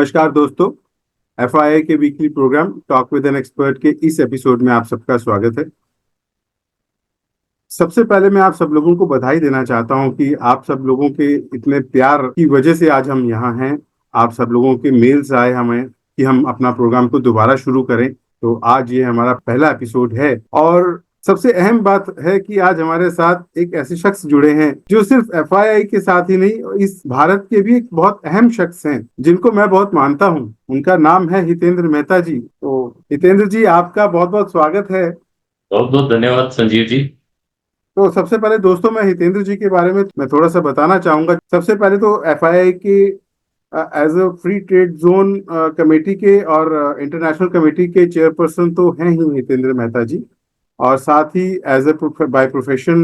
नमस्कार दोस्तों, एफआईआई के weekly program talk with an expert के इस एपिसोड में आप सबका स्वागत है। सबसे पहले मैं आप सब लोगों को बधाई देना चाहता हूं कि आप सब लोगों के इतने प्यार की वजह से आज हम यहाँ हैं। आप सब लोगों के मेल्स आए हमें कि हम अपना प्रोग्राम को दोबारा शुरू करें, तो आज ये हमारा पहला एपिसोड है। और सबसे अहम बात है कि आज हमारे साथ एक ऐसे शख्स जुड़े हैं जो सिर्फ एफआईआई के साथ ही नहीं, इस भारत के भी एक बहुत अहम शख्स हैं जिनको मैं बहुत मानता हूं। उनका नाम है हितेंद्र मेहता जी। तो हितेंद्र जी, आपका बहुत बहुत स्वागत है। बहुत बहुत धन्यवाद संजीव जी। तो सबसे पहले दोस्तों, मैं हितेंद्र जी के बारे में मैं थोड़ा सा बताना चाहूंगा। सबसे पहले तो एफआईआई के as a free trade zone committee के और इंटरनेशनल कमेटी के चेयरपर्सन तो हैं ही हितेंद्र मेहता जी, और साथ ही एज ए बाय प्रोफेशन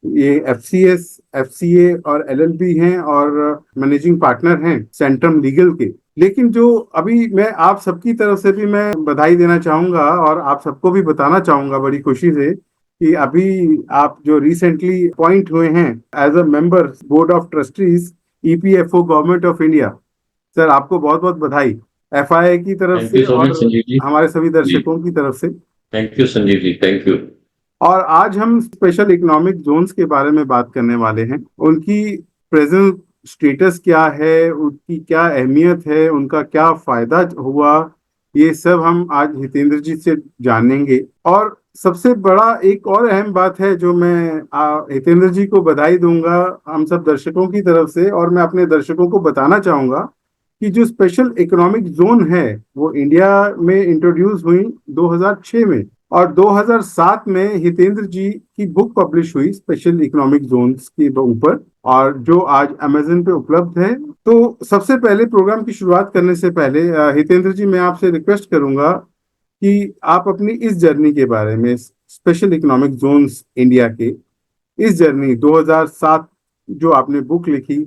ये एफसीएस, एफसीए और एलएलबी हैं और मैनेजिंग पार्टनर हैं सेंट्रम लीगल के। लेकिन जो अभी मैं आप सबकी तरफ से भी मैं बधाई देना चाहूंगा और आप सबको भी बताना चाहूंगा बड़ी खुशी से कि अभी आप जो रिसेंटली अपॉइंट हुए हैं as a member board of trustees EPFO government of India. Sir, आपको बहुत बहुत बधाई एफआईआई की तरफ थैंक से यू सो मच और संजीव जी। हमारे सभी जी, दर्शकों की तरफ से। Thank you Sanjeev ji, thank you. और आज हम स्पेशल इकोनॉमिक जोन्स के बारे में बात करने वाले हैं। उनकी प्रेजेंट स्टेटस क्या है, उनकी क्या अहमियत है, उनका क्या फायदा हुआ, ये सब हम आज हितेंद्र जी से जानेंगे। और सबसे बड़ा एक और अहम बात है जो मैं हितेंद्र जी को बधाई दूंगा हम सब दर्शकों की तरफ से, और मैं अपने दर्शकों को बताना चाहूंगा कि जो स्पेशल इकोनॉमिक जोन है वो इंडिया में इंट्रोड्यूस हुई 2006 में, और 2007 में हितेंद्र जी की बुक पब्लिश हुई स्पेशल इकोनॉमिक जोन्स के ऊपर, और जो आज अमेजन पे उपलब्ध है। तो सबसे पहले प्रोग्राम की शुरुआत करने से पहले हितेंद्र जी, मैं आपसे रिक्वेस्ट करूंगा कि आप अपनी इस जर्नी के बारे में, स्पेशल इकोनॉमिक जोन्स इंडिया के इस जर्नी 2007 जो आपने बुक लिखी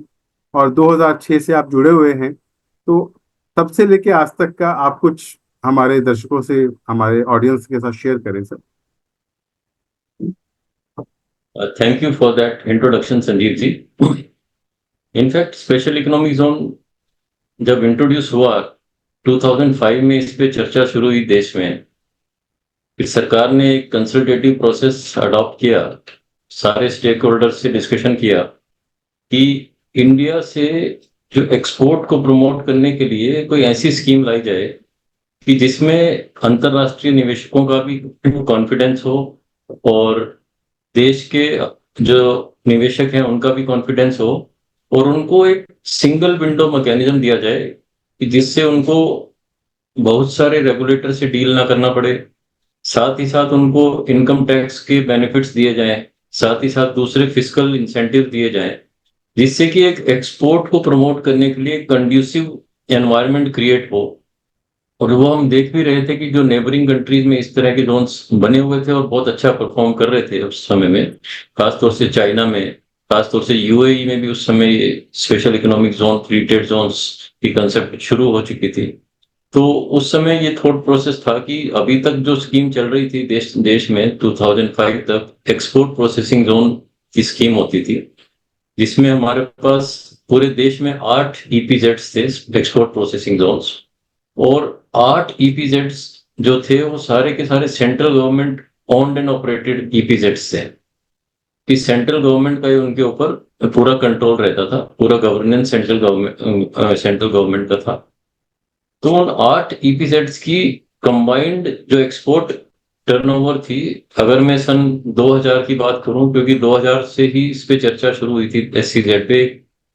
और 2006 से आप जुड़े हुए हैं, तो तब से लेके आज तक का आप कुछ हमारे दर्शकों से, हमारे ऑडियंस के साथ शेयर करें sir. Thank you for that introduction Sanjeev ji. In fact special economic zone जब इंट्रोड्यूस हुआ 2005 में, इस पे चर्चा शुरू हुई देश में। फिर सरकार ने एक कंसल्टेटिव प्रोसेस अडॉप्ट किया, सारे स्टेक होल्डर से डिस्कशन किया कि इंडिया से जो एक्सपोर्ट को प्रमोट करने के लिए कोई ऐसी स्कीम लाई जाए कि जिसमें अंतर्राष्ट्रीय निवेशकों का भी कॉन्फिडेंस हो और देश के जो निवेशक हैं उनका भी कॉन्फिडेंस हो, और उनको एक सिंगल विंडो मैकेनिज्म दिया जाए कि जिससे उनको बहुत सारे रेगुलेटर से डील ना करना पड़े, साथ ही साथ उनको इनकम टैक्स के बेनिफिट्स दिए जाएं, साथ ही साथ दूसरे फिस्कल इंसेंटिव दिए जाएं, जिससे कि एक एक्सपोर्ट को प्रमोट करने के लिए कंड्यूसिव एनवायरनमेंट क्रिएट हो। और वो हम देख भी रहे थे कि जो नेबरिंग कंट्रीज में इस तरह के जोन्स बने हुए थे और बहुत अच्छा परफॉर्म कर रहे थे उस समय में, खासतौर से चाइना में, खासतौर से यूएई में भी उस समय ये special economic zone, free trade zones की कंसेप्ट शुरू हो चुकी थी। तो उस समय ये थॉट प्रोसेस था कि अभी तक जो स्कीम चल रही थी देश देश में 2005 तक एक्सपोर्ट प्रोसेसिंग जोन की स्कीम होती थी, जिसमें हमारे पास पूरे देश में 8 ईपीजेड्स थे, एक्सपोर्ट प्रोसेसिंग जोन्स। और 8 ईपीजेड्स जो थे वो सारे के सारे central government owned and operated EPZs थे कि सेंट्रल गवर्नमेंट का ही उनके ऊपर पूरा कंट्रोल रहता था, पूरा गवर्नेंस सेंट्रल गवर्नमेंट का था। तो उन 8 ईपीजेड्स की कंबाइंड जो एक्सपोर्ट टर्नओवर थी, अगर मैं सन 2000 की बात करूं, क्योंकि 2000 से ही इस पे चर्चा शुरू हुई थी एससीजेड पे,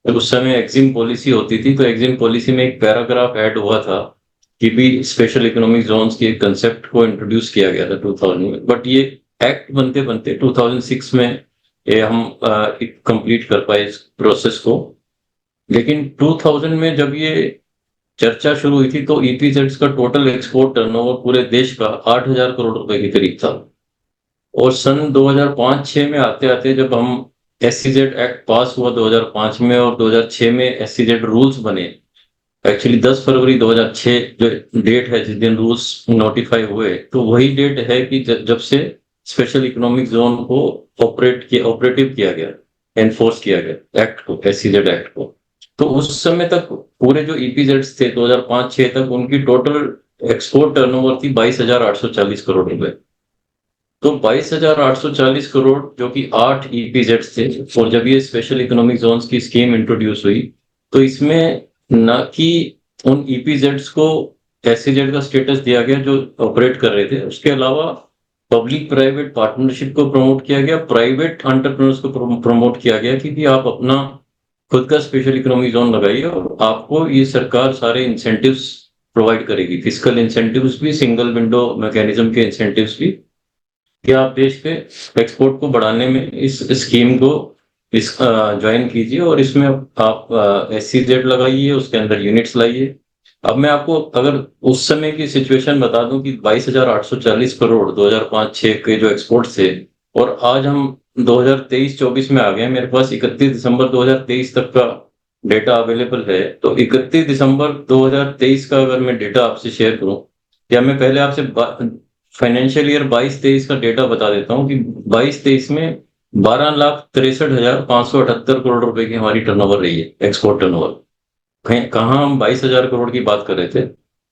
उस समय एग्जिम पॉलिसी होती थी, तो एग्जिम पॉलिसी में एक पैराग्राफ ऐड हुआ था कि भी स्पेशल इकोनॉमिक जोन्स के कंसेप्ट को इंट्रोड्यूस किया गया था 2000 में। बट ये एक्ट बनते बनते 2006 में ये हम कंप्लीट कर पाए इस प्रोसेस को। लेकिन 2000 में जब ये चर्चा शुरू हुई थी तो ईपीजेड्स का टोटल एक्सपोर्ट टर्नओवर पूरे देश का 8,000 करोड़ रुपए के करीब था। और सन 2005-6 में आते आते जब हम एससीजेड एक्ट पास हुआ 2005 में, और 2006 में एससीजेड रूल्स बने, एक्चुअली 10 फरवरी 2006 जो डेट है जिस दिन रूल्स नोटिफाई हुए, तो वही डेट है कि जब से special economic zone co operative किया गया, एनफोर्स किया गया एक्ट को, एससीजेड एक्ट को। तो उस समय तक पूरे जो ईपीजेड्स थे 2005-6 तक, उनकी टोटल एक्सपोर्ट टर्नओवर थी 22,840 करोड़ रुपए। तो 22,840 करोड़, जो कि 8 ईपीजेड्स थे। और जब ये स्पेशल इकोनॉमिक जोन्स की स्कीम इंट्रोड्यूस हुई, तो इसमें न कि उन ईपीजेड्स को एसईजेड का स्टेटस दिया गया जो ऑपरेट कर रहे थे, उसके अलावा पब्लिक प्राइवेट पार्टनरशिप को प्रमोट किया गया, प्राइवेट एंटरप्रेन्योर्स को प्रमोट किया गया कि आप अपना खुद का स्पेशल इकोनॉमिक जोन लगाइए और आपको ये सरकार सारे इंसेंटिव्स प्रोवाइड करेगी, फिजिकल इंसेंटिव्स भी, सिंगल विंडो मैकेनिज्म के इंसेंटिव्स भी, कि आप देश के एक्सपोर्ट को बढ़ाने में इस स्कीम को इस ज्वाइन कीजिए और इसमें आप एससीजेड लगाइए, उसके अंदर यूनिट्स लाइए। अब मैं आपको अगर उस समय की सिचुएशन बता दूं कि 22,840 करोड़ 2005-6 के जो एक्सपोर्ट थे, और आज हम 2023-24 में आ गए, मेरे पास 31 दिसंबर 2023 तक का डेटा अवेलेबल है। तो 31 दिसंबर 2023 का अगर मैं डेटा आपसे शेयर करूं, या मैं पहले आपसे फाइनेंशियल ईयर 22-23 का डेटा बता देता हूं कि 22-23 में 12,63,578 करोड़ रुपए की हमारी टर्नओवर रही है, एक्सपोर्ट टर्नओवर। कहाँ हम 22,000 करोड़ की बात कर रहे थे,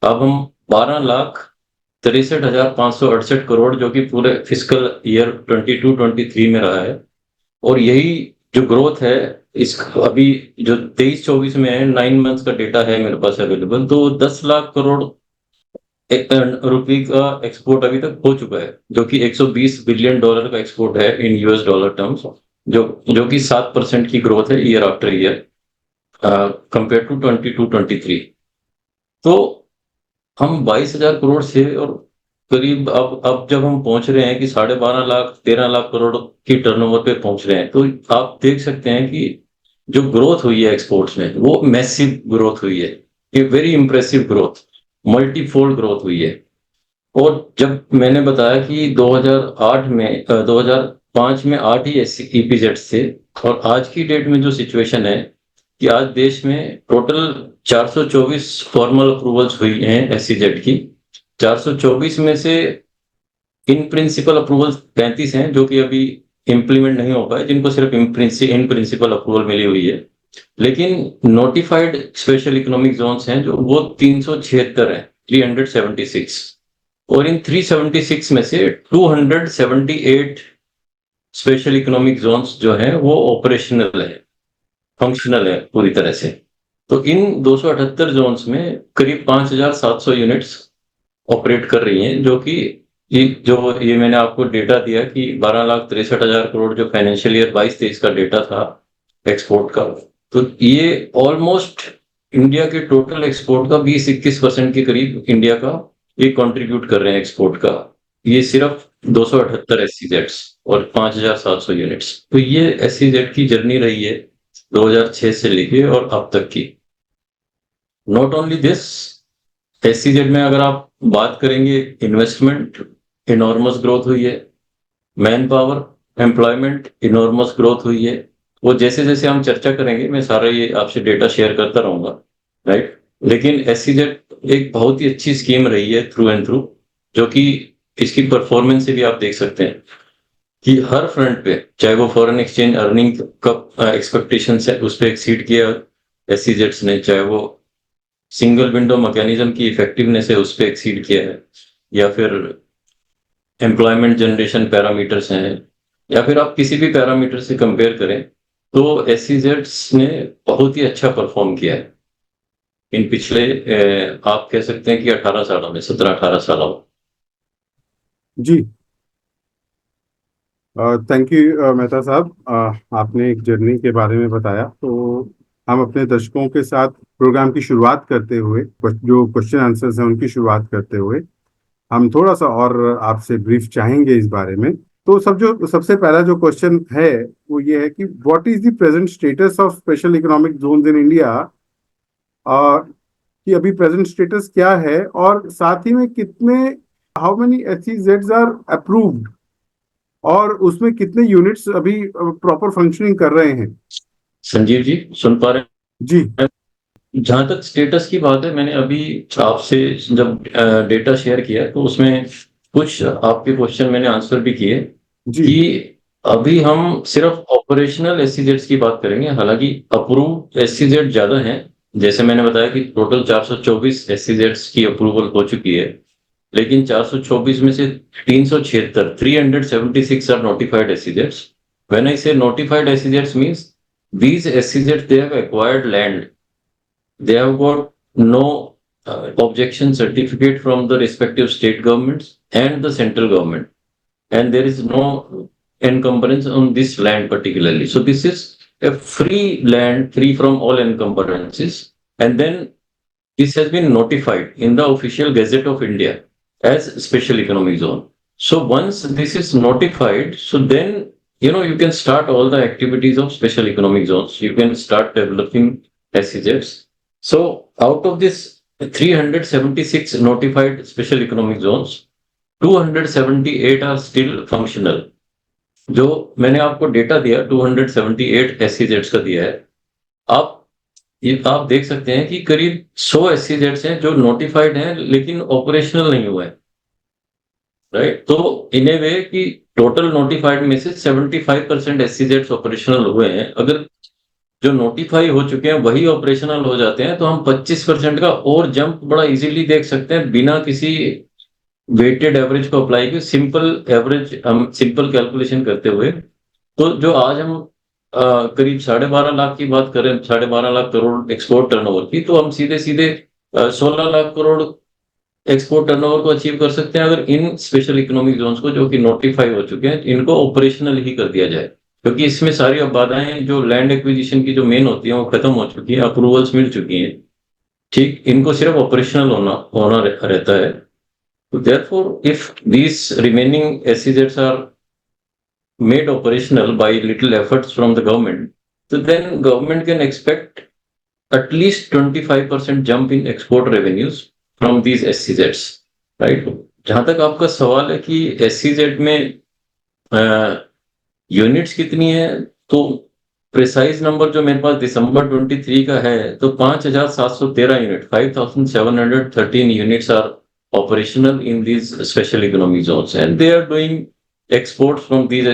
अब हम 12,63,568 करोड़, जो कि पूरे फिजिकल ईयर 22-23 में रहा है। और यही जो ग्रोथ है, इस अभी जो 23-24 में है, 9 मंथ्स का डेटा है मेरे पास अवेलेबल, तो 10 लाख करोड़ रुपए का एक्सपोर्ट अभी तक हो चुका है, जो कि 120 बिलियन डॉलर का एक्सपोर्ट है इन यूएस डॉलर टर्म्स, जो कि 7% की ग्रोथ है year after year compare to 22-23। तो हम 22,000 करोड़ से, और करीब अब जब हम पहुंच रहे हैं कि 12.5 लाख 13 लाख करोड़ की टर्नओवर पे पहुंच रहे हैं, तो आप देख सकते हैं कि जो ग्रोथ हुई है एक्सपोर्ट्स में, वो मैसिव ग्रोथ हुई है, ये very impressive growth, multifold growth हुई है। और जब मैंने बताया कि 2005 में 8 ही ईपीजेड्स थे, और आज की डेट में जो सिचुएशन है कि आज देश में टोटल 424 फॉर्मल अप्रूवल्स हुई हैं एसईजेड की। 424 में से इन प्रिंसिपल अप्रूवल्स 35 हैं जो कि अभी इंप्लीमेंट नहीं हो पाए, जिनको सिर्फ इन प्रिंसिपल अप्रूवल मिली हुई है। लेकिन नोटिफाइड स्पेशल इकोनॉमिक जोन्स हैं जो, वो 376 हैं, 376। और इन 376 में से 278 स्पेशल इकोनॉमिक जोन्स जो हैं वो ऑपरेशनल है, फंक्शनल है पूरी तरह से। तो इन 278 जोन्स में करीब 5,700 यूनिट्स ऑपरेट कर रही हैं, जो कि ये मैंने आपको डेटा दिया कि 12,63,000 करोड़ जो फाइनेंशियल ईयर 22-23 का डेटा था एक्सपोर्ट का, तो ये ऑलमोस्ट इंडिया के टोटल एक्सपोर्ट का 20-21% के करीब इंडिया का ये कंट्रीब्यूट कर रहे हैं एक्सपोर्ट का। ये सिर्फ 278 एससीजेड्स और 5,700 यूनिट्स। तो ये एससीजेड की जर्नी रही है 2006 से लेके और अब तक की। नॉट ओनली दिस, एससीजेड में अगर आप बात करेंगे, इन्वेस्टमेंट इनॉर्मस ग्रोथ हुई है, man power employment enormous growth हुई है। वो जैसे जैसे हम चर्चा करेंगे, मैं सारा ये आपसे डेटा शेयर करता रहूंगा, राइट। लेकिन एससीजेड एक बहुत ही अच्छी स्कीम रही है थ्रू एंड थ्रू, जो कि इसकी परफॉर्मेंस से भी आप देख सकते हैं कि हर फ्रंट पे, चाहे वो फॉरेन एक्सचेंज अर्निंग का एक्सपेक्टेशन है उस पर एक्सीड किया एससीजेड्स ने, चाहे वो सिंगल विंडो मैकेनिज्म की इफेक्टिवनेस है उस पर एक्सीड किया है, या फिर एम्प्लॉयमेंट जनरेशन पैरामीटर्स हैं, या फिर आप किसी भी पैरामीटर से कंपेयर करें, तो एससीजेड्स ने बहुत ही अच्छा परफॉर्म किया है इन पिछले आप कह सकते हैं कि 18 सालों में, 17-18 सालों में। जी, थैंक यू मेहता साहब। आपने एक जर्नी के बारे में बताया, तो हम अपने दर्शकों के साथ प्रोग्राम की शुरुआत करते हुए, जो क्वेश्चन आंसर्स हैं उनकी शुरुआत करते हुए, हम थोड़ा सा और आपसे ब्रीफ चाहेंगे इस बारे में। तो सबसे पहला जो क्वेश्चन है वो ये है कि what is the present status of special economic zones in India, कि अभी प्रेजेंट स्टेटस क्या है, और साथ ही में कितने, हाउ मेनी एसईजेड्स आर अप्रूव्ड, और उसमें कितने यूनिट्स अभी प्रॉपर फंक्शनिंग कर रहे हैं। संजीव जी सुन पा रहे जी हैं? जहां तक स्टेटस की बात है, मैंने अभी आपसे जब डेटा शेयर किया तो उसमें कुछ आपके क्वेश्चन मैंने आंसर भी किए जी कि अभी हम सिर्फ ऑपरेशनल एससीजेड्स की बात करेंगे, हालांकि अप्रूव एससीजेड ज्यादा हैं। जैसे मैंने बताया कि टोटल 424 एससीजेड्स की अप्रूवल हो चुकी है, लेकिन 424 में से 376 376 are notified SEZs. When I say notified SEZs means these SEZs, they have acquired land. They have got no objection certificate from the respective state governments and the central government, and there is no encumbrance on this land particularly. So this is a free land, free from all encumbrances, and then this has been notified in the official Gazette of India as special economic zone. So once this is notified, so then you can start all the activities of special economic zones. You can start developing SEZs. So out of this 376 notified special economic zones, 278 are still functional. जो मैंने आपको data दिया 278 SEZs का दिया है, आप ये आप देख सकते हैं कि करीब 100 SEZs हैं जो नोटिफाइड हैं लेकिन ऑपरेशनल नहीं हुए हैं, राइट। तो इन ए वे कि टोटल नोटिफाइड में से 75% SEZs ऑपरेशनल हुए हैं। अगर जो नोटिफाई हो चुके हैं वही ऑपरेशनल हो जाते हैं तो हम 25% का और जंप बड़ा इजीली देख सकते हैं, बिना किसी वेटेड एवरेज को अप्लाई किए। सिंपल एवरेज, हम सिंपल कैलकुलेशन करते हुए, तो जो आज हम करीब 12.5 लाख की बात करें, 12.5 लाख करोड़ एक्सपोर्ट टर्नओवर की, तो हम सीधे सीधे 16 लाख करोड़ एक्सपोर्ट टर्नओवर को अचीव कर सकते हैं अगर इन स्पेशल इकोनॉमिक जोन्स को, जो कि नोटिफाई हो चुके हैं, इनको ऑपरेशनल ही कर दिया जाए। क्योंकि इसमें सारी अब बाधाएं जो लैंड एक्विजिशन की जो मेन होती है वो खत्म हो चुकी है, अप्रूवल्स मिल चुकी हैं, ठीक। इनको सिर्फ ऑपरेशनल होना होना रहता है। तो therefore, if these remaining SEZs are made operational by little efforts from the government, so then government can expect at least 25% jump in export revenues from these SEZs, right? जहां तक आपका सवाल है कि SEZ में यूनिट्स कितनी है, तो प्रिसाइज नंबर जो मेरे पास दिसंबर 23 का है, तो 5,713 unit, 5,713 units are operational in these special economic zones, and they are doing exports from these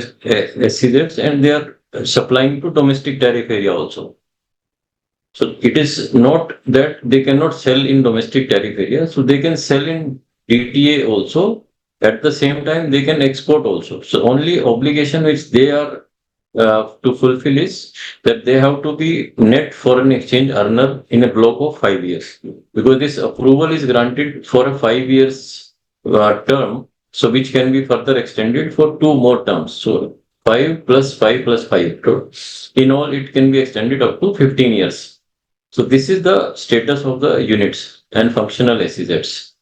SEZs, and they are supplying to domestic tariff area also. So it is not that they cannot sell in domestic tariff area, so they can sell in DTA also. At the same time, they can export also. So only obligation which they are to fulfill is that they have to be net foreign exchange earner in a block of 5 years, because this approval is granted for a 5 years term, so which can be further extended for 2 more terms. So 5 plus 5 plus 5. In all, it can be extended up to 15 years. So this is the status of the units and functional SEZs.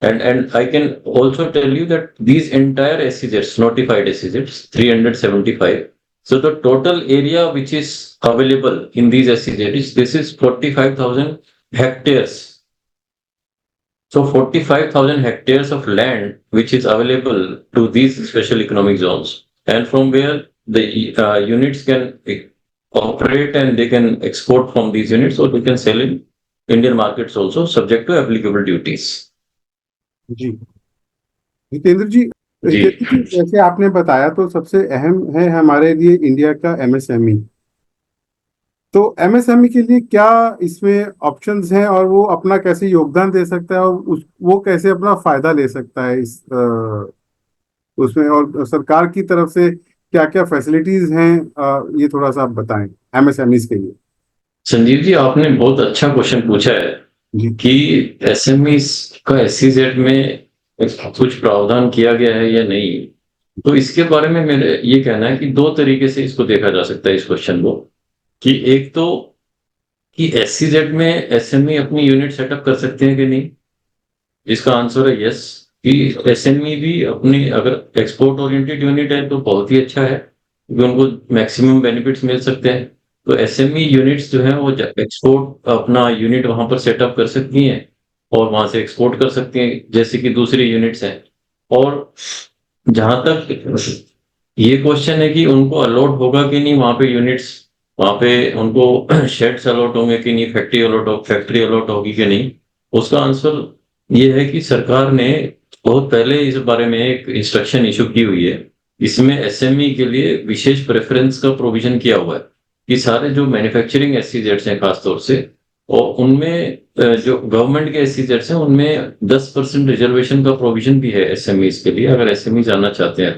And I can also tell you that these entire SEZs, notified SEZs, 375. So the total area which is available in these SEZs, this is 45,000 hectares. So 45,000 hectares of land which is available to these special economic zones, and from where the units can operate and they can export from these units, or they can sell in Indian markets also, subject to applicable duties. जी जितेंद्र जी, जी जैसे आपने बताया, तो सबसे अहम है हमारे लिए India का MSME। तो MSME के लिए क्या इसमें ऑप्शंस हैं, और वो अपना कैसे योगदान दे सकता है, और वो कैसे अपना फायदा ले सकता है इस उसमें, और सरकार की तरफ से क्या क्या फैसिलिटीज हैं, ये थोड़ा सा आप बताएं MSMEs के लिए। संजीव जी, आपने बहुत अच्छा क्वेश्चन पूछा है कि SMEs का SEZ में कुछ प्रावधान किया गया है या नहीं। तो इसके बारे में मेरे ये कहना है कि 2 तरीके से इसको देखा जा सकता है इस क्वेश्चन को, कि एक तो कि SEZ में SME अपनी यूनिट सेटअप कर सकते हैं कि नहीं, जिसका आंसर है यस। कि SME भी अपनी, अगर एक्सपोर्ट ओरिएंटेड यूनिट है तो बहुत ही अच्छा है, क्योंकि उनको मैक्सिमम बेनिफिट्स मिल सकते हैं। तो SME यूनिट्स जो है वो एक्सपोर्ट अपना यूनिट वहां पर सेटअप कर सकती हैं और वहां से एक्सपोर्ट कर सकती हैं, जैसे कि दूसरी यूनिट्स हैं। और जहां तक ये क्वेश्चन है कि उनको अलॉट होगा कि नहीं वहां पे यूनिट्स, वहां पे उनको शेड्स अलॉट होंगे कि नहीं, फैक्ट्री अलॉट होगी कि नहीं, उसका आंसर ये है कि सरकार ने बहुत पहले इस बारे में एक इंस्ट्रक्शन इशू की हुई है इसमें एसएमई के लिए विशेष प्रेफरेंस का प्रोविजन किया हुआ है कि सारे जो मैन्युफैक्चरिंग एसईजेड्स हैं खासतौर से, और उनमें जो गवर्नमेंट के एसईजेड्स हैं उनमें 10% रिजर्वेशन का प्रोविजन भी है एसएमईज के लिए, अगर एसएमई जाना चाहते हैं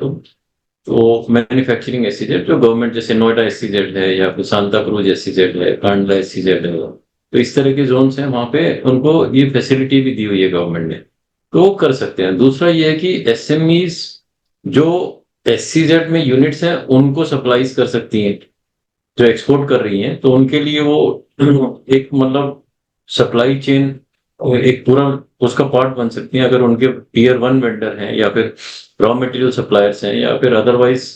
तो मैन्युफैक्चरिंग एसईजेड जो गवर्नमेंट, जैसे नोएडा एसईजेड है या फिर सांता क्रूज एसईजेड है, कांडला एसईजेड है, तो इस तरह के जोन्स हैं, वहां पे उनको ये फैसिलिटी भी दी हुई है गवर्नमेंट ने, तो वो कर सकते हैं। दूसरा ये है कि एसएमईज जो एससीजेड में यूनिट्स हैं उनको सप्लाईज कर सकती हैं, जो एक्सपोर्ट कर रही हैं, तो उनके लिए वो एक मतलब सप्लाई चेन एक पूरा उसका पार्ट बन सकती हैं, अगर उनके टीयर 1 वेंडर हैं या फिर रॉ मटेरियल सप्लायर्स हैं या फिर अदरवाइज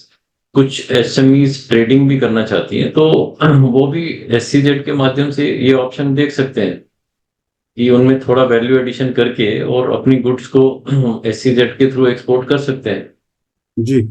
कुछ एसएमईज ट्रेडिंग भी करना चाहती हैं, तो वो भी एससीजेड के माध्यम से ये ऑप्शन देख सकते हैं कि उनमें थोड़ा वैल्यू एडिशन करके और अपनी गुड्स को एससीजेड के थ्रू एक्सपोर्ट कर सकते हैं। जी।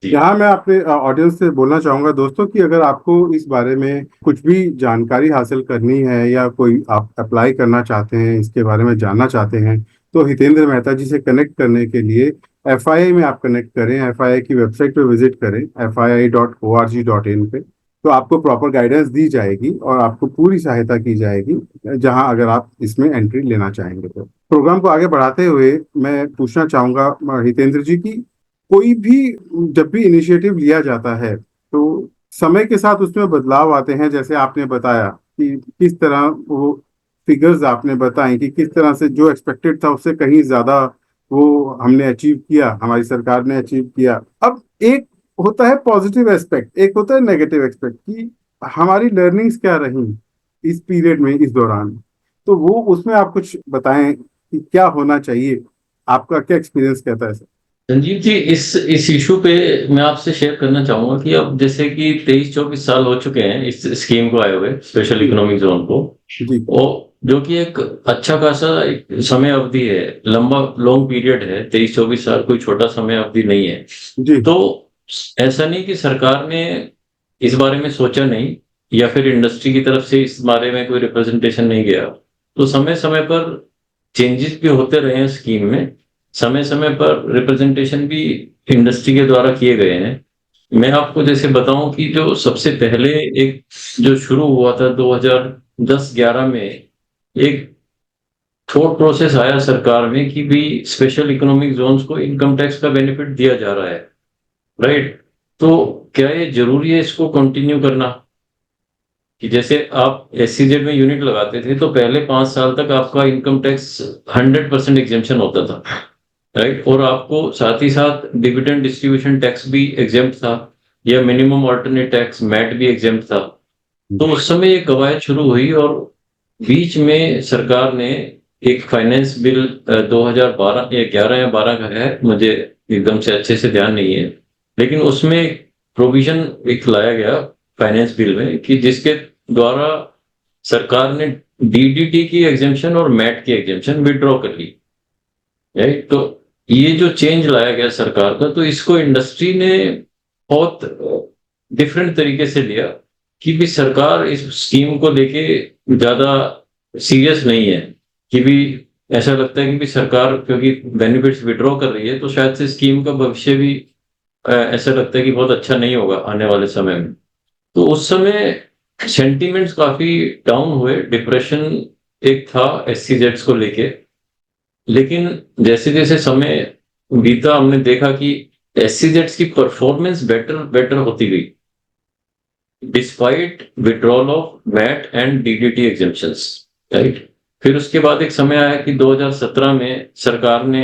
जी। यहाँ मैं अपने ऑडियंस से बोलना चाहूंगा दोस्तों कि अगर आपको इस बारे में कुछ भी जानकारी हासिल करनी है या कोई आप अप्लाई करना चाहते हैं, इसके बारे में जानना चाहते हैं, तो हितेंद्र मेहता जी से कनेक्ट करने के लिए एफआईआई में आप कनेक्ट करें, एफआईआई की वेबसाइट पे विजिट करें fii.org.in पे, तो आपको प्रॉपर गाइडेंस दी जाएगी और आपको पूरी सहायता की जाएगी जहां अगर आप इसमें एंट्री लेना चाहेंगे। तो प्रोग्राम को आगे बढ़ाते हुए मैं पूछना चाहूंगा हितेंद्र जी की, कोई भी जब भी इनिशिएटिव लिया जाता है तो समय के साथ उसमें बदलाव आते हैं, जैसे आपने बताया कि किस तरह वो फिगर्स आपने बताई कि किस तरह से जो एक्सपेक्टेड था उससे कहीं ज्यादा वो हमने अचीव किया, हमारी सरकार ने अचीव किया। अब एक होता है पॉजिटिव एस्पेक्ट, एक होता है नेगेटिव एस्पेक्ट कि हमारी लर्निंग्स क्या रही इस पीरियड में, इस दौरान। तो वो उसमें आप कुछ बताएं कि क्या होना चाहिए, आपका क्या एक्सपीरियंस कहता है सर? संजीव जी, इस इशू पे मैं आपसे शेयर करना चाहूंगा कि अब जैसे कि 23-24 साल हो चुके हैं इस स्कीम को आए हुए, स्पेशल जी इकोनॉमिक जोन को, जी और जो कि एक अच्छा खासा एक समय अवधि है, लंबा लॉन्ग पीरियड है। 23-24 साल कोई छोटा समय अवधि नहीं है। जी तो ऐसा नहीं कि सरकार ने इस बारे में सोचा नहीं या फिर इंडस्ट्री की तरफ से इस बारे में कोई रिप्रेजेंटेशन नहीं गया, तो समय समय पर चेंजेस भी होते रहे हैं स्कीम में, समय समय पर रिप्रेजेंटेशन भी इंडस्ट्री के द्वारा किए गए हैं। मैं आपको जैसे बताऊं कि जो सबसे पहले एक जो शुरू हुआ था 2010-11 में, एक थॉट प्रोसेस आया सरकार में कि भी स्पेशल इकोनॉमिक जोन्स को इनकम टैक्स का बेनिफिट दिया जा रहा है, राइट? तो क्या ये जरूरी है इसको कंटिन्यू करना? कि जैसे आप एससीजेड में यूनिट लगाते थे तो पहले 5 साल तक आपका इनकम टैक्स 100% एग्जेम्पशन होता था, राइट? और आपको साथ ही साथ डिविडेंड डिस्ट्रीब्यूशन टैक्स भी एग्जेम्प्ट था, या मिनिमम ऑल्टरनेट टैक्स मैट भी एग्जेम्प्ट था। तो उस समय ये कवायद शुरू हुई और बीच में सरकार ने एक फाइनेंस बिल 2012 या 11 या 12 का है, मुझे एकदम से अच्छे से ध्यान नहीं है, लेकिन उसमें प्रोविजन एक लाया गया फाइनेंस बिल में कि जिसके द्वारा सरकार ने डीडीटी की एग्जेम्पशन और मैट की एग्जेम्पशन विड्रॉ कर ली, राइट? तो ये जो चेंज लाया गया सरकार का, तो इसको इंडस्ट्री ने बहुत डिफरेंट तरीके से लिया कि भी सरकार इस स्कीम को लेके ज्यादा सीरियस नहीं है, कि भी ऐसा लगता है कि भी सरकार क्योंकि बेनिफिट्स विड्रॉ कर रही है तो शायद से स्कीम का भविष्य भी ऐसा लगता है कि बहुत अच्छा नहीं होगा आने वाले समय में। तो उस समय सेंटीमेंट्स काफी डाउन हुए, डिप्रेशन एक था एससीजेड्स को लेके। लेकिन जैसे जैसे समय बीता हमने देखा कि एससीजेड्स की परफॉर्मेंस बेटर बेटर होती गई despite withdrawal of VAT and DDT exemptions, right? फिर उसके बाद एक समय आया कि 2017 में सरकार ने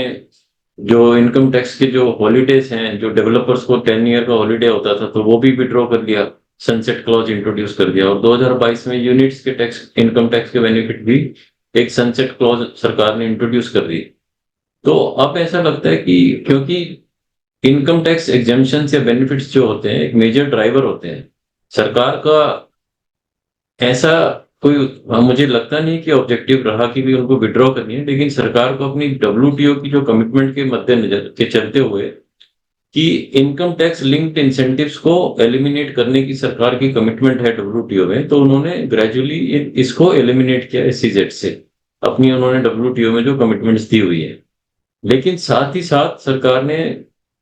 जो इनकम टैक्स के जो हॉलीडेज हैं, जो डेवलपर्स को 10 ईयर का हॉलीडे होता था, तो वो भी विड्रॉ कर लिया, सनसेट क्लॉज इंट्रोड्यूस कर दिया, और 2022 में यूनिट्स के टैक्स, इनकम टैक्स के बेनिफिट भी एक सनसेट क्लॉज सरकार ने इंट्रोड्यूस कर दी। तो अब ऐसा लगता है कि क्योंकि इनकम टैक्स एग्जेम्पशन या बेनिफिट्स जो होते हैं एक मेजर ड्राइवर होते हैं सरकार का, ऐसा कोई मुझे लगता नहीं कि ऑब्जेक्टिव रहा कि भी उनको विड्रॉ करनी है, लेकिन सरकार को अपनी डब्ल्यूटीओ की जो कमिटमेंट के मद्देनजर के चलते हुए कि इनकम टैक्स लिंक्ड इंसेंटिव्स को एलिमिनेट करने की सरकार की कमिटमेंट है डब्ल्यूटीओ में, तो उन्होंने ग्रेजुअली इसको एलिमिनेट किया एससीजेड से, अपनी उन्होंने डब्ल्यूटीओ में जो कमिटमेंट्स दी हुई है। लेकिन साथ ही साथ सरकार ने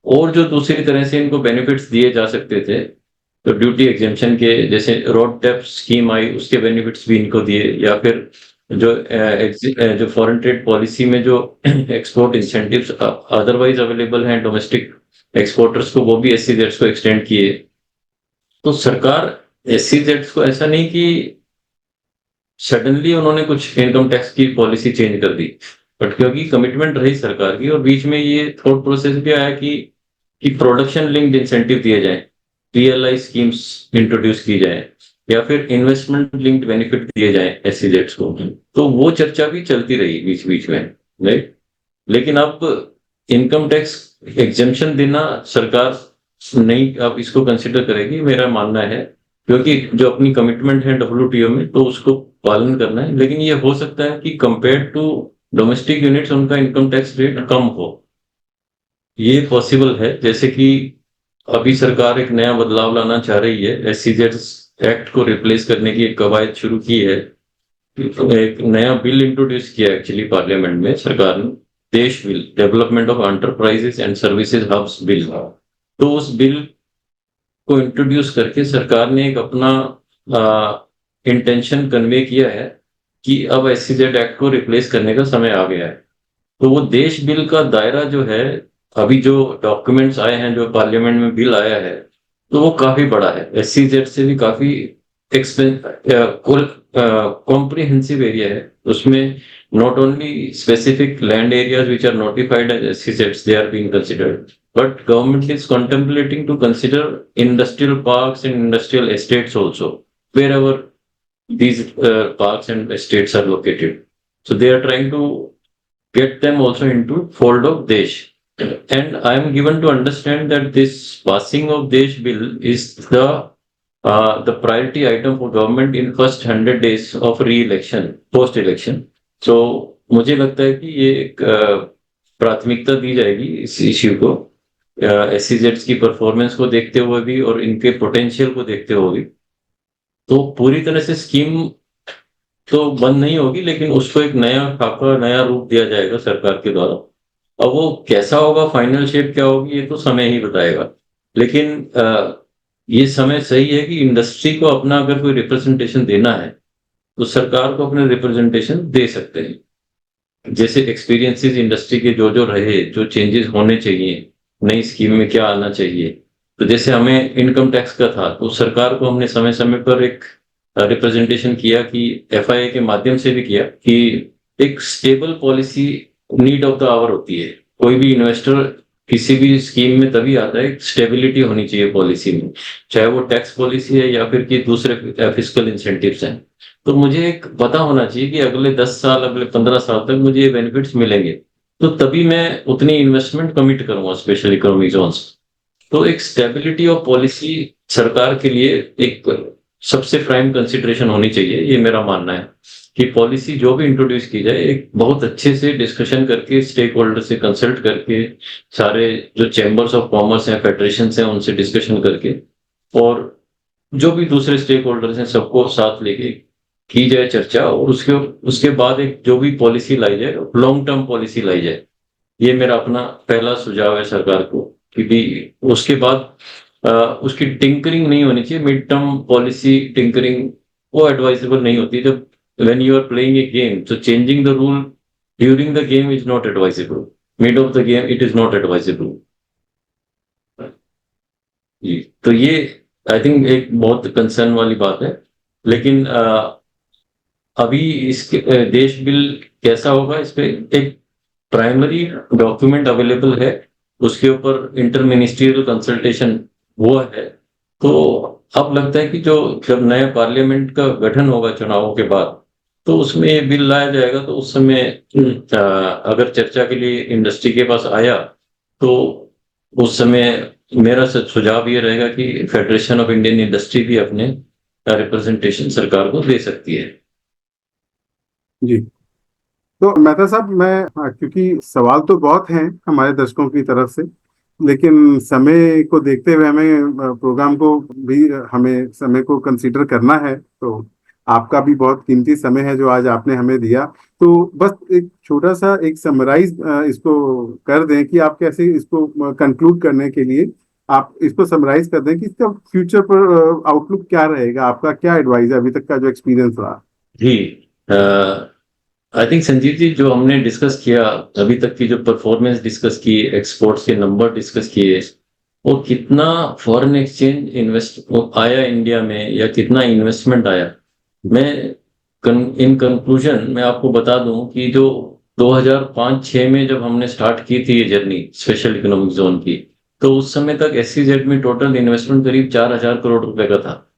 और जो दूसरी तरह से इनको बेनिफिट्स दिए जा सकते थे, तो ड्यूटी एग्जेम्पशन के जैसे रोड टैक्स स्कीम आई, उसके बेनिफिट्स भी इनको दिए, या फिर जो फॉरेन ट्रेड पॉलिसी में जो एक्सपोर्ट इंसेंटिव्स अदरवाइज अवेलेबल हैं डोमेस्टिक एक्सपोर्टर्स को, वो भी एससीजेड्स को एक्सटेंड किए। तो सरकार एससीजेड्स को ऐसा नहीं कि सडनली उन्होंने कुछ इनकम टैक्स की पॉलिसी चेंज कर दी, बट क्योंकि कमिटमेंट रही सरकार की, और बीच में ये थॉट प्रोसेस भी आया कि प्रोडक्शन लिंक्ड इंसेंटिव दिए जाए, पीएलआई स्कीम्स इंट्रोड्यूस की जाए, या फिर इन्वेस्टमेंट लिंक्ड बेनिफिट दिए जाए एससीजेड्स को। तो वो चर्चा भी चलती रही बीच बीच में, राइट। लेकिन अब इनकम टैक्स एग्जेम्पशन देना सरकार नहीं अब इसको कंसिडर करेगी, मेरा मानना है, क्योंकि जो अपनी कमिटमेंट है डब्ल्यूटीओ में, तो उसको पालन करना है। लेकिन ये हो सकता है कि कंपेयर टू डोमेस्टिक यूनिट्स उनका इनकम टैक्स रेट कम हो, ये पॉसिबल है। जैसे कि अभी सरकार एक नया बदलाव लाना चाह रही है, एससीजेड एक्ट को रिप्लेस करने की एक कवायद शुरू की है। एक नया बिल इंट्रोड्यूस किया एक्चुअली पार्लियामेंट में सरकार ने, DESH bill, development of enterprises and services hubs bill. तो उस बिल को इंट्रोड्यूस करके सरकार ने एक अपना इंटेंशन कन्वे किया है कि अब एससीजेड एक्ट को रिप्लेस करने का समय आ गया है। तो वो देश बिल का दायरा जो है, अभी जो डॉक्यूमेंट्स आए हैं, जो पार्लियामेंट में बिल आया है, तो वो काफी बड़ा है, एससीजेड से भी काफी कॉम्प्रिहेंसिव एरिया है। उसमें not only specific land areas which are notified as SEZs, they are being considered, but government is contemplating to consider industrial parks and industrial estates also, wherever these parks and estates are located. So they are trying to get them also into fold of Desh. And I am given to understand that this passing of Desh bill is the priority item for government in first 100 days of re-election, post-election. तो मुझे लगता है कि ये एक प्राथमिकता दी जाएगी इस इश्यू को, एससीजेड्स की परफॉर्मेंस को देखते हुए भी और इनके पोटेंशियल को देखते हुए भी। तो पूरी तरह से स्कीम तो बंद नहीं होगी, लेकिन उसको एक नया खाका, नया रूप दिया जाएगा सरकार के द्वारा। अब वो कैसा होगा, फाइनल शेप क्या होगी, ये तो समय ही बताएगा। लेकिन ये समय सही है कि इंडस्ट्री को अपना अगर कोई रिप्रेजेंटेशन देना है, तो सरकार को अपने रिप्रेजेंटेशन दे सकते हैं। जैसे एक्सपीरियंसेस इंडस्ट्री के जो जो रहे, जो चेंजेस होने चाहिए, नई स्कीम में क्या आना चाहिए। तो जैसे हमें इनकम टैक्स का था, तो सरकार को हमने समय समय पर एक रिप्रेजेंटेशन किया, कि एफआईए के माध्यम से भी किया, कि एक stable policy need of the hour होती है। कोई भी इन्वेस्टर किसी भी स्कीम में तभी आता है, स्टेबिलिटी होनी चाहिए पॉलिसी में, चाहे वो टैक्स पॉलिसी है या फिर कि दूसरे फिस्कल इंसेंटिव्स हैं। तो मुझे एक पता होना चाहिए कि अगले 10 साल, अगले 15 साल तक मुझे ये बेनिफिट्स मिलेंगे, तो तभी मैं उतनी इन्वेस्टमेंट कमिट करूंगा स्पेशल इकोनॉमिक जोन्स। तो एक स्टेबिलिटी ऑफ पॉलिसी सरकार के लिए एक सबसे प्राइम कंसिडरेशन होनी चाहिए, ये मेरा मानना है। कि पॉलिसी जो भी इंट्रोड्यूस की जाए, एक बहुत अच्छे से डिस्कशन करके, स्टेक होल्डर से कंसल्ट करके, सारे जो चैम्बर्स ऑफ कॉमर्स हैं, फेडरेशन हैं, उनसे डिस्कशन करके, और जो भी दूसरे स्टेक होल्डर्स हैं, सबको साथ लेके की जाए चर्चा, और उसके बाद एक जो भी पॉलिसी लाई जाए, लॉन्ग टर्म पॉलिसी लाई जाए। ये मेरा अपना पहला सुझाव है सरकार को। क्योंकि उसके बाद उसकी टिंकरिंग नहीं होनी चाहिए, मिड टर्म पॉलिसी टिंकरिंग वो एडवाइजेबल नहीं होती। जब when you are playing a game, so changing the rule during the game is not advisable, mid of the game it is not advisable जी। तो ये आई थिंक एक बहुत concern वाली बात है। लेकिन अभी इसके देश बिल कैसा होगा, इस पे एक प्राइमरी डॉक्यूमेंट अवेलेबल है, उसके ऊपर इंटर मिनिस्ट्रियल कंसल्टेशन हुआ है। तो अब लगता है कि जो जब नया पार्लियामेंट का गठन होगा चुनावों के बाद, तो उसमें ये बिल लाया जाएगा। तो उस समय अगर चर्चा के लिए इंडस्ट्री के पास आया, तो उस समय मेरा सुझाव ये रहेगा कि फेडरेशन ऑफ इंडियन इंडस्ट्री भी अपने रिप्रेजेंटेशन सरकार को दे सकती है जी। तो मेहता साहब, मैं क्योंकि सवाल तो बहुत हैं हमारे दर्शकों की तरफ से, लेकिन समय को देखते हुए हमें प्रोग्राम को भी, हमें समय को कंसीडर करना है। तो आपका भी बहुत कीमती समय है जो आज आपने हमें दिया। तो बस एक छोटा सा एक समराइज इसको कर दें कि आप कैसे इसको कंक्लूड करने के लिए आप इसको समराइज कर दें कि इसका फ्यूचर पर आउटलुक क्या रहेगा, आपका क्या एडवाइस है अभी तक का जो एक्सपीरियंस रहा। जी, आई थिंक संजीव जी, जो हमने डिस्कस किया अभी तक की, जो परफॉर्मेंस डिस्कस की, एक्सपोर्ट्स के नंबर डिस्कस किए, और कितना फॉरेन एक्सचेंज इन्वेस्ट आया इंडिया में या कितना इन्वेस्टमेंट आया, मैं इन कंक्लूजन मैं आपको बता दूं कि जो 2005-6 में जब हमने स्टार्ट की थी ये जर्नी स्पेशल इकोनॉमिक जोन की, तो उस समय तक एससीजेड में टोटल इन्वेस्टमेंट करीब 4,000 करोड़ रुपए का था।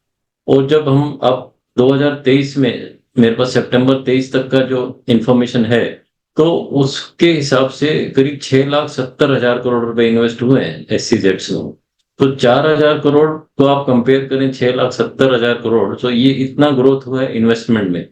और जब हम अब 2023 में, मेरे पास सितंबर 23 तक का जो इंफॉर्मेशन है, तो उसके हिसाब से करीब 6,70,000 करोड़ रुपए इन्वेस्ट हुए हैं एससीजेड में। तो 4,000 करोड़ को आप कंपेयर करें 6,70,000 करोड़, तो ये इतना ग्रोथ हुआ है इन्वेस्टमेंट में।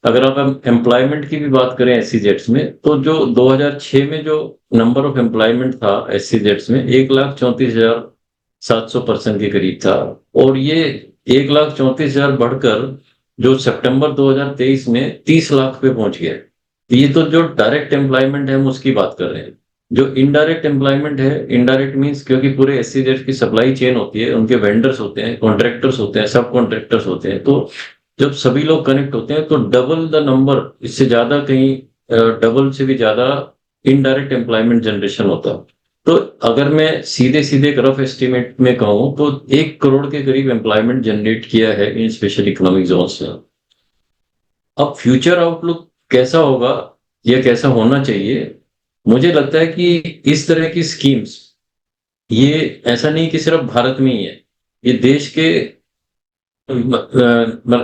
अगर आप एम्प्लॉयमेंट की भी बात करें एससीजेड्स में, तो जो 2006 में जो नंबर ऑफ एम्प्लॉयमेंट था एससीजेड्स में 1,34,700 के करीब था, और ये 1,34,000 बढ़कर जो सितंबर 2023 में 30 लाख पे पहुंच गया। ये तो जो डायरेक्ट एम्प्लॉयमेंट है हम उसकी बात कर रहे हैं। जो इनडायरेक्ट एम्प्लॉयमेंट है, इनडायरेक्ट मींस क्योंकि पूरे एससीजेड की सप्लाई चेन होती है, उनके वेंडर्स होते हैं, कॉन्ट्रैक्टर्स होते हैं, सब कॉन्ट्रैक्टर्स होते हैं, तो जब सभी लोग कनेक्ट होते हैं तो डबल द नंबर, इससे ज्यादा कहीं डबल से भी ज्यादा इनडायरेक्ट एम्प्लॉयमेंट जनरेशन होता है। तो अगर मैं सीधे सीधे एक रफ एस्टिमेट में कहूं तो 1 करोड़ के करीब एम्प्लॉयमेंट जनरेट किया है इन स्पेशल इकोनॉमिक जोन से। अब फ्यूचर आउटलुक कैसा होगा या कैसा होना चाहिए, मुझे लगता है कि इस तरह की स्कीम्स, ये ऐसा नहीं कि सिर्फ भारत में ही है, ये देश के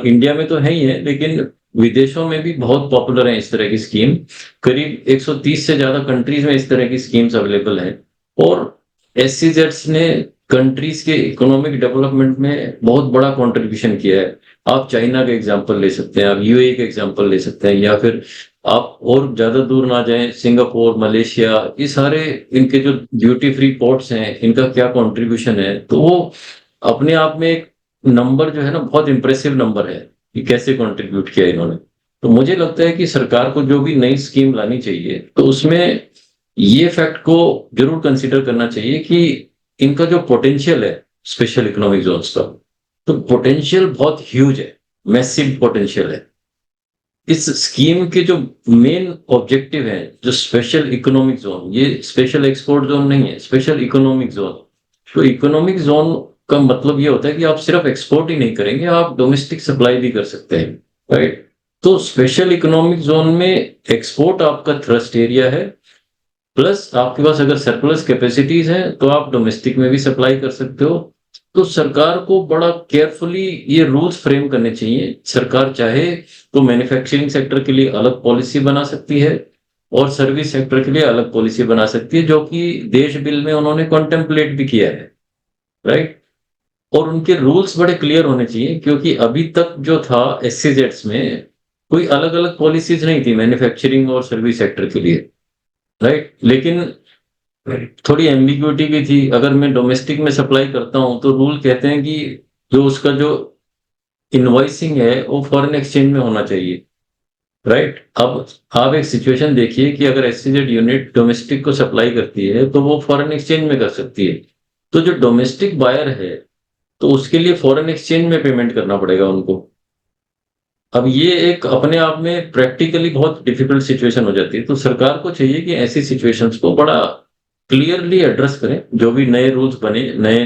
इंडिया में तो है ही है, लेकिन विदेशों में भी बहुत पॉपुलर है इस तरह की स्कीम। करीब 130 से ज्यादा कंट्रीज में इस तरह की स्कीम्स अवेलेबल है। और एससीजेड्स ने कंट्रीज के इकोनॉमिक डेवलपमेंट में बहुत बड़ा कंट्रीब्यूशन किया है। आप चाइना का एग्जांपल ले सकते हैं, आप यूएई का एग्जांपल ले सकते हैं, या फिर आप और ज्यादा दूर ना जाएं, सिंगापुर, मलेशिया, ये सारे इनके जो ड्यूटी फ्री पोर्ट्स हैं, इनका क्या कंट्रीब्यूशन है, तो वो अपने आप में एक नंबर जो है ना, बहुत इंप्रेसिव नंबर है कि कैसे कंट्रीब्यूट किया इन्होंने। तो मुझे लगता है कि सरकार को जो भी नई स्कीम लानी चाहिए तो उसमें ये फैक्ट को जरूर कंसीडर करना चाहिए कि इनका जो पोटेंशियल है स्पेशल इकोनॉमिक जोन्स का, तो पोटेंशियल बहुत ह्यूज है, मैसिव पोटेंशियल है। इस स्कीम के जो मेन ऑब्जेक्टिव है, जो स्पेशल इकोनॉमिक जोन, ये स्पेशल एक्सपोर्ट जोन नहीं है, स्पेशल इकोनॉमिक जोन। तो इकोनॉमिक जोन का मतलब ये होता है कि आप सिर्फ एक्सपोर्ट ही नहीं करेंगे, आप डोमेस्टिक सप्लाई भी कर सकते हैं, राइट। तो स्पेशल इकोनॉमिक जोन में एक्सपोर्ट आपका थ्रस्ट एरिया है, प्लस आपके पास अगर सरप्लस कैपेसिटीज हैं तो आप डोमेस्टिक में भी सप्लाई कर सकते हो। तो सरकार को बड़ा केयरफुली ये रूल्स फ्रेम करने चाहिए। सरकार चाहे तो मैन्युफैक्चरिंग सेक्टर के लिए अलग पॉलिसी बना सकती है और सर्विस सेक्टर के लिए अलग पॉलिसी बना सकती है, जो कि देश बिल में उन्होंने कॉन्टेम्पलेट भी किया है, राइट। और उनके रूल्स बड़े क्लियर होने चाहिए, क्योंकि अभी तक जो था एससीजेड्स में कोई अलग अलग पॉलिसीज नहीं थी मैन्युफैक्चरिंग और सर्विस सेक्टर के लिए, राइट। लेकिन थोड़ी एम्बिग्युइटी भी थी। अगर मैं डोमेस्टिक में सप्लाई करता हूं तो रूल कहते हैं कि जो उसका जो इनवॉइसिंग है वो फॉरेन एक्सचेंज में होना चाहिए, राइट। अब आप एक सिचुएशन देखिए कि अगर एससीजेड यूनिट डोमेस्टिक को सप्लाई करती है तो वो फॉरेन एक्सचेंज में कर सकती है। तो जो डोमेस्टिक बायर है तो उसके लिए फॉरेन एक्सचेंज में पेमेंट करना पड़ेगा उनको। अब ये एक अपने आप में प्रैक्टिकली बहुत डिफिकल्ट सिचुएशन हो जाती है। तो सरकार को चाहिए कि ऐसी सिचुएशंस को बड़ा क्लियरली एड्रेस करें। जो भी नए रूल्स बने, नए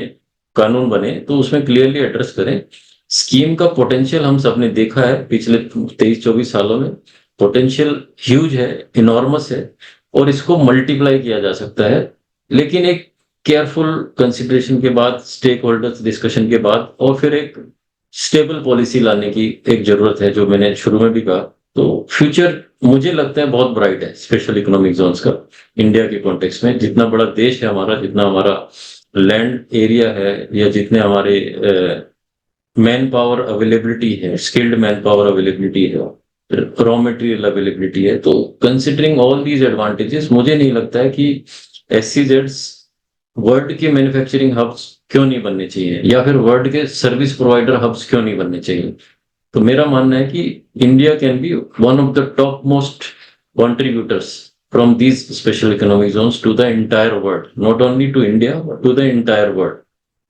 कानून बने, तो उसमें क्लियरली एड्रेस करें। स्कीम का पोटेंशियल हम सबने देखा है पिछले 23-24 सालों में, पोटेंशियल ह्यूज है, इनॉर्मस है, और इसको मल्टीप्लाई किया जा सकता है, लेकिन एक केयरफुल कंसिडरेशन के बाद, स्टेक होल्डर्स डिस्कशन के बाद, और फिर एक स्टेबल पॉलिसी लाने की एक जरूरत है, जो मैंने शुरू में भी कहा। तो फ्यूचर मुझे लगता है बहुत ब्राइट है स्पेशल इकोनॉमिक जोन्स का इंडिया के कॉन्टेक्स्ट में। जितना बड़ा देश है हमारा, जितना हमारा लैंड एरिया है, या जितने हमारे मैन पावर अवेलेबिलिटी है, स्किल्ड मैन पावर अवेलेबिलिटी है, रॉ मटेरियल अवेलेबिलिटी है, तो कंसिडरिंग ऑल दीज एडवांटेजेस, मुझे नहीं लगता है कि एससीजेड्स वर्ल्ड के मैन्युफैक्चरिंग हब्स क्यों नहीं बनने चाहिए, या फिर वर्ल्ड के सर्विस प्रोवाइडर हब्स क्यों नहीं बनने चाहिए। तो मेरा मानना है कि India can be one of the top most contributors from these special economic zones to the entire world, not only to India, but to the entire world.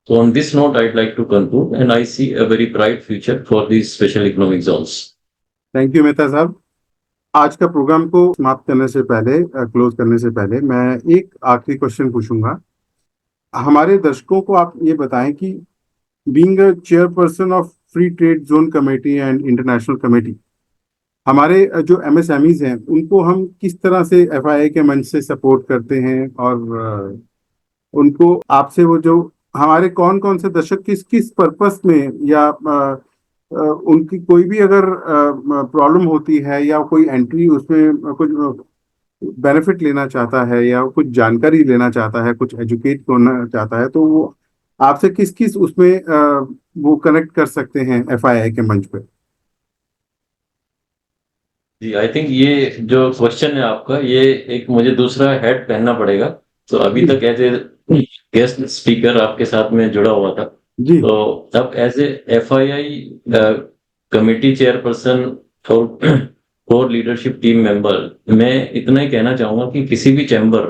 So on this note, I'd like to conclude, and I see a very bright future for these special economic zones. Thank you Mehta साहब। आज का programme को समाप्त करने से पहले, close करने से पहले, मैं एक आखिरी क्वेश्चन पूछूंगा। हमारे दर्शकों को आप ये बताएं कि being a chairperson of free trade zone committee and international committee, हमारे जो एमएसएमईज हैं उनको हम किस तरह से एफआईआई के मंच से सपोर्ट करते हैं, और उनको आपसे वो जो हमारे कौन कौन से दर्शक किस किस पर्पस में, या उनकी कोई भी अगर प्रॉब्लम होती है या कोई एंट्री उसमें कुछ बेनिफिट लेना चाहता है या कुछ जानकारी लेना चाहता है, कुछ एजुकेट करना चाहता है, तो वो आपसे किस किस उसमें वो कनेक्ट कर सकते हैं एफआईआई के मंच पे? जी, आई थिंक ये जो क्वेश्चन है आपका, ये एक मुझे दूसरा हेड पहनना पड़ेगा। तो अभी जी तक एज ए गेस्ट स्पीकर आपके साथ में जुड़ा हुआ था, जी तो अब as a FII committee chairperson और कोर लीडरशिप टीम मेंबर, मैं इतना ही कहना चाहूंगा कि किसी भी चैम्बर,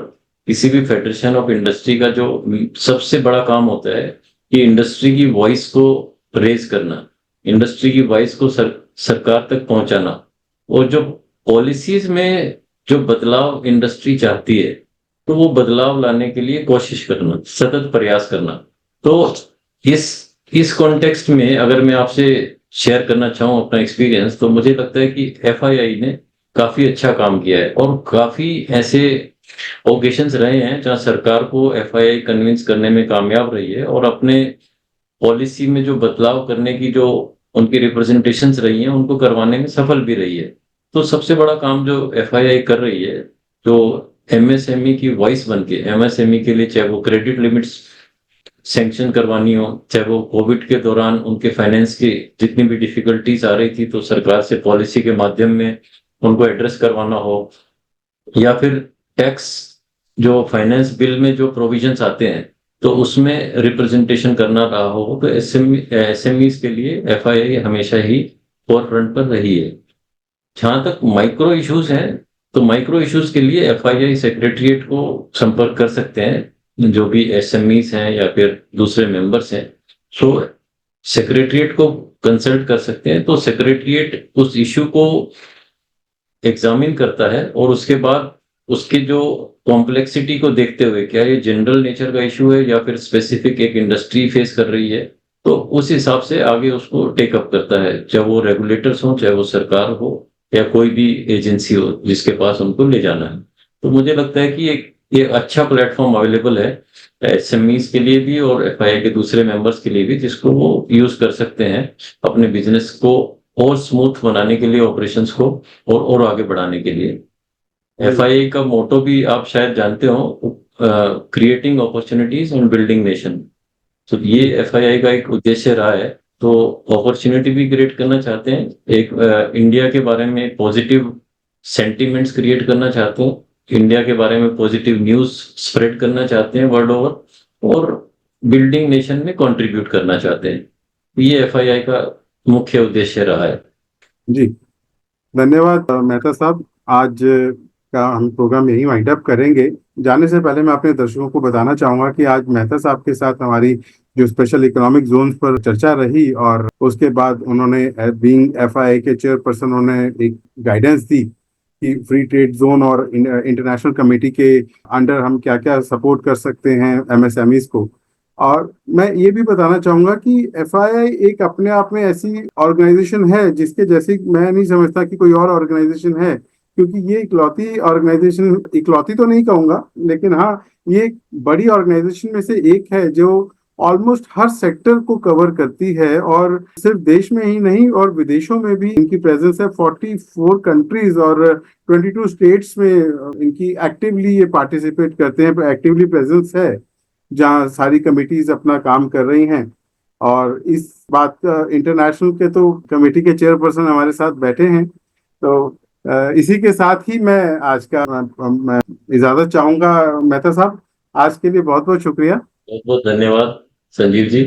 किसी भी फेडरेशन ऑफ इंडस्ट्री का जो सबसे बड़ा काम होता है कि इंडस्ट्री की वॉइस को रेज करना, इंडस्ट्री की वॉइस को सरकार तक पहुंचाना, और जो पॉलिसीज में जो बदलाव इंडस्ट्री चाहती है, तो वो बदलाव लाने के लिए कोशिश करना, सतत प्रयास करना। तो इस कॉन्टेक्स्ट में अगर मैं आपसे शेयर करना चाहूँ अपना एक्सपीरियंस, तो मुझे लगता है कि एफआईआई ने काफी अच्छा काम किया है, और काफी ऐसे ओकेशंस रहे हैं जहां सरकार को एफआईआई कन्विंस करने में कामयाब रही है, और अपने पॉलिसी में जो बदलाव करने की जो उनकी रिप्रेजेंटेशंस रही हैं उनको करवाने में सफल भी रही है। तो सबसे बड़ा काम जो एफआईआई कर रही है, जो एमएसएमई की वॉइस बन के, एमएसएमई के लिए चाहे वो क्रेडिट लिमिट्स सैंक्शन करवानी हो, चाहे वो कोविड के दौरान उनके फाइनेंस की जितनी भी डिफिकल्टीज आ रही थी तो सरकार से पॉलिसी के माध्यम में उनको एड्रेस करवाना हो, या फिर टैक्स जो फाइनेंस बिल में जो प्रोविजंस आते हैं तो उसमें रिप्रेजेंटेशन करना रहा हो, तो एसएमईज के लिए एफआईआई हमेशा ही फोर फ्रंट पर रही है। जहां तक माइक्रो इश्यूज हैं, तो माइक्रो इश्यूज के लिए एफआईआई सेक्रेटरीट को संपर्क कर सकते हैं, जो भी एसएमईज हैं या फिर दूसरे मेंबर्स हैं, सो सेक्रेटरीट को कंसल्ट कर सकते हैं। तो सेक्रेटरीट उस इश्यू को एग्जामिन करता है, और उसके बाद उसके जो कॉम्प्लेक्सिटी को देखते हुए, क्या ये जनरल नेचर का इशू है या फिर स्पेसिफिक एक इंडस्ट्री फेस कर रही है, तो उस हिसाब से आगे उसको टेकअप करता है, चाहे वो रेगुलेटर्स हो, चाहे वो सरकार हो, या कोई भी एजेंसी हो जिसके पास उनको ले जाना है। तो मुझे लगता है कि एक ये अच्छा प्लेटफॉर्म अवेलेबल है एसएमईज के लिए भी और एफआईआई के दूसरे मेंबर्स के लिए भी, जिसको वो यूज कर सकते हैं अपने बिजनेस को और स्मूथ बनाने के लिए, ऑपरेशंस को और आगे बढ़ाने के लिए। एफआईआई का मोटो भी आप शायद जानते हो, creating opportunities and building nation. तो ये एफआईआई का एक उद्देश्य रहा है। तो अपॉर्चुनिटी भी क्रिएट करना चाहते हैं, एक इंडिया के बारे में पॉजिटिव सेंटिमेंट्स क्रिएट करना चाहते हैं, इंडिया के बारे में पॉजिटिव न्यूज स्प्रेड करना चाहते हैं वर्ल्ड ओवर, और बिल्डिंग नेशन में कंट्रीब्यूट करना चाहते हैं। ये एफआईआई का मुख्य उद्देश्य रहा है। जी, धन्यवाद मेहता साहब। आज का हम प्रोग्राम यही वाइंड अप करेंगे। जाने से पहले मैं अपने दर्शकों को बताना चाहूंगा कि आज मेहता साहब के साथ हमारी जो स्पेशल इकोनॉमिक जोन्स पर चर्चा रही, और उसके बाद उन्होंने बीइंग एफआईआई के चेयरपर्सन उन्होंने एक गाइडेंस दी कि फ्री ट्रेड जोन और इंटरनेशनल कमेटी के अंडर हम क्या क्या सपोर्ट कर सकते हैं एमएसएमईज को। और मैं ये भी बताना चाहूंगा कि एफआईआई एक अपने आप में ऐसी ऑर्गेनाइजेशन है जिसके जैसी मैं नहीं समझता कि कोई और ऑर्गेनाइजेशन है, क्योंकि ये इकलौती ऑर्गेनाइजेशन, इकलौती तो नहीं कहूंगा, लेकिन हाँ, ये एक बड़ी ऑर्गेनाइजेशन में से एक है जो ऑलमोस्ट हर सेक्टर को कवर करती है, और सिर्फ देश में ही नहीं और विदेशों में भी इनकी प्रेजेंस है। 44 कंट्रीज और 22 स्टेट्स में इनकी एक्टिवली ये पार्टिसिपेट करते हैं, एक्टिवली प्रेजेंस है, जहाँ सारी कमिटीज अपना काम कर रही हैं। और इस बात इंटरनेशनल के तो कमेटी के चेयरपर्सन हमारे साथ बैठे हैं। तो इसी के साथ ही मैं आज का मैं इजाजत चाहूंगा। मेहता साहब, आज के लिए बहुत बहुत शुक्रिया। बहुत बहुत धन्यवाद। संजीव जी।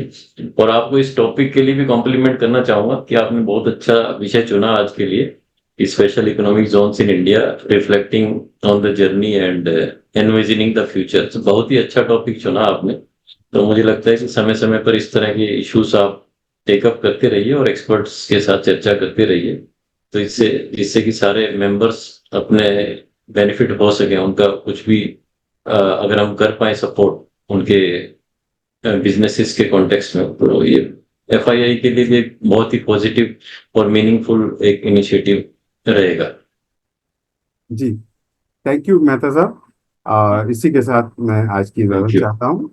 और आपको इस टॉपिक के लिए भी कॉम्प्लीमेंट करना चाहूंगा कि आपने बहुत अच्छा विषय चुना आज के लिए, special economic zones in India reflecting on the journey and envisioning the future. बहुत ही अच्छा टॉपिक चुना आपने। तो मुझे लगता है कि समय समय पर इस तरह के इश्यूज आप टेकअप करते रहिए और एक्सपर्ट्स के साथ चर्चा करते रहिए, तो इससे जिससे कि सारे मेंबर्स अपने बेनिफिट हो सके, उनका कुछ भी अगर हम कर पाए सपोर्ट उनके बिजनेसेस के कॉन्टेक्स्ट में, तो ये एफआईआई के लिए भी एक बहुत ही पॉजिटिव और मीनिंगफुल एक इनिशिएटिव रहेगा। जी, थैंक यू मेहता साहब। इसी के साथ मैं आज की थैंक इजाजत यू। चाहता हूँ।